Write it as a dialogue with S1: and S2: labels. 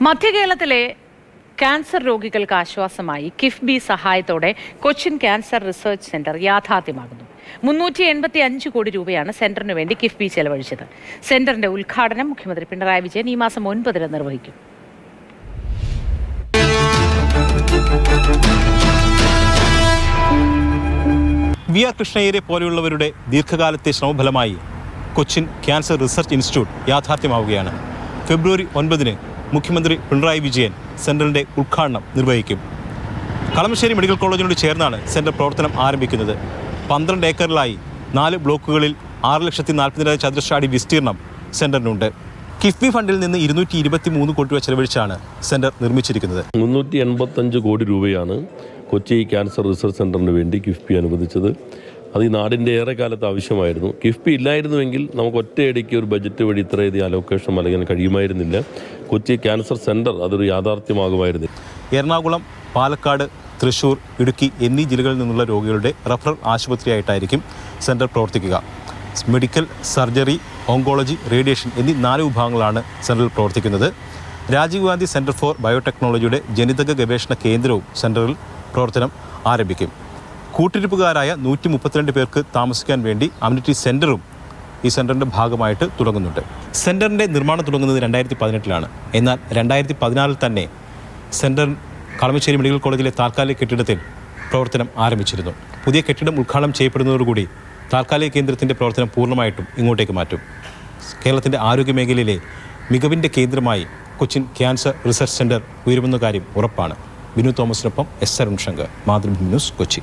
S1: മധ്യകേരളത്തിലെ cancer രോഗികൾക്ക് ആശ്വാസമായി കിഫ്ബി സഹായത്തോടെ കൊച്ചിൻ ക്യാൻസർ റിസർച്ച് സെന്റർ യാഥാർത്ഥ്യമാകുന്നു. 385 കോടി രൂപയാണ് സെന്ററിന് വേണ്ടി കിഫ്ബി ചെലവഴിച്ചത്. സെന്ററിന്റെ ഉദ്ഘാടനം മുഖ്യമന്ത്രി പിണറായി വിജയൻ ഈ മാസം 9 നിർവഹിക്കും.
S2: വി ആർ കൃഷ്ണയ്യരെ പോലെയുള്ളവരുടെ ദീർഘകാലത്തെ ശ്രമഫലമായി കൊച്ചിൻ ക്യാൻസർ റിസർച്ച് ഇൻസ്റ്റിറ്റ്യൂട്ട് യാഥാർത്ഥ്യമാവുകയാണ്. ഫെബ്രുവരി 9 മുഖ്യമന്ത്രി പിണറായി വിജയൻ സെന്ററിന്റെ ഉദ്ഘാടനം നിർവഹിക്കും. കളമശ്ശേരി മെഡിക്കൽ കോളേജിനോട് ചേർന്നാണ് സെന്റർ പ്രവർത്തനം ആരംഭിക്കുന്നത്. 12 ഏക്കറിലായി 4 ബ്ലോക്കുകളിൽ 6,40,000 ചതുരശ്ര അടി വിസ്തീർണം സെന്ററിനുണ്ട്. കിഫ്ബി ഫണ്ടിൽ നിന്ന് 223 കോടി രൂപ ചെലവഴിച്ചാണ് സെന്റർ നിർമ്മിച്ചിരിക്കുന്നത്.
S3: 385 കോടി രൂപയാണ് കൊച്ചി ക്യാൻസർ റിസർച്ച് സെന്ററിന് വേണ്ടി കിഫ്ബി അനുവദിച്ചത്. അത് ഈ നാടിൻ്റെ ഏറെക്കാലത്ത് ആവശ്യമായിരുന്നു. കിഫ്ബി ഇല്ലായിരുന്നുവെങ്കിൽ നമുക്ക് ഒറ്റയടിക്ക് ഒരു ബജറ്റ് വഴി ഇത്രയധികം അലോക്കേഷൻ നൽകാൻ കഴിയുമായിരുന്നില്ല. കൊച്ചി ക്യാൻസർ സെന്റർ അതൊരു യാഥാർത്ഥ്യമാകുമായിരുന്നില്ല.
S2: എറണാകുളം, പാലക്കാട്, തൃശ്ശൂർ, ഇടുക്കി എന്നീ ജില്ലകളിൽ നിന്നുള്ള രോഗികളുടെ റഫറൽ ആശുപത്രിയായിട്ടായിരിക്കും സെന്റർ പ്രവർത്തിക്കുക. മെഡിക്കൽ, സർജറി, ഓങ്കോളജി, റേഡിയേഷൻ എന്നീ 4 വിഭാഗങ്ങളാണ് സെന്ററിൽ പ്രവർത്തിക്കുന്നത്. രാജീവ് ഗാന്ധി സെന്റർ ഫോർ ബയോടെക്നോളജിയുടെ ജനിതക ഗവേഷണ കേന്ദ്രവും സെന്ററിൽ പ്രവർത്തനം ആരംഭിക്കും. കൂട്ടിരിപ്പുകാരായ 132 പേർക്ക് താമസിക്കാൻ വേണ്ടി അമ്യൂണിറ്റി സെന്ററും ഈ സെന്ററിൻ്റെ ഭാഗമായിട്ട് തുടങ്ങുന്നുണ്ട്. സെന്ററിൻ്റെ നിർമ്മാണം തുടങ്ങുന്നത് 2018 എന്നാൽ 2016 തന്നെ സെന്റർ കളമശ്ശേരി മെഡിക്കൽ കോളേജിലെ താൽക്കാലിക കെട്ടിടത്തിൽ പ്രവർത്തനം ആരംഭിച്ചിരുന്നു. പുതിയ കെട്ടിടം ഉദ്ഘാടനം ചെയ്യപ്പെടുന്നതോടുകൂടി താൽക്കാലിക കേന്ദ്രത്തിൻ്റെ പ്രവർത്തനം പൂർണ്ണമായിട്ടും ഇങ്ങോട്ടേക്ക് മാറ്റും. കേരളത്തിൻ്റെ ആരോഗ്യമേഖലയിലെ മികവിൻ്റെ കേന്ദ്രമായി കൊച്ചിൻ ക്യാൻസർ റിസർച്ച് സെന്റർ ഉയരുമെന്ന കാര്യം ഉറപ്പാണ്. ബിനു തോമസിനൊപ്പം എസ് അരുൺ ശങ്കർ, മാതൃഭൂമി ന്യൂസ്, കൊച്ചി.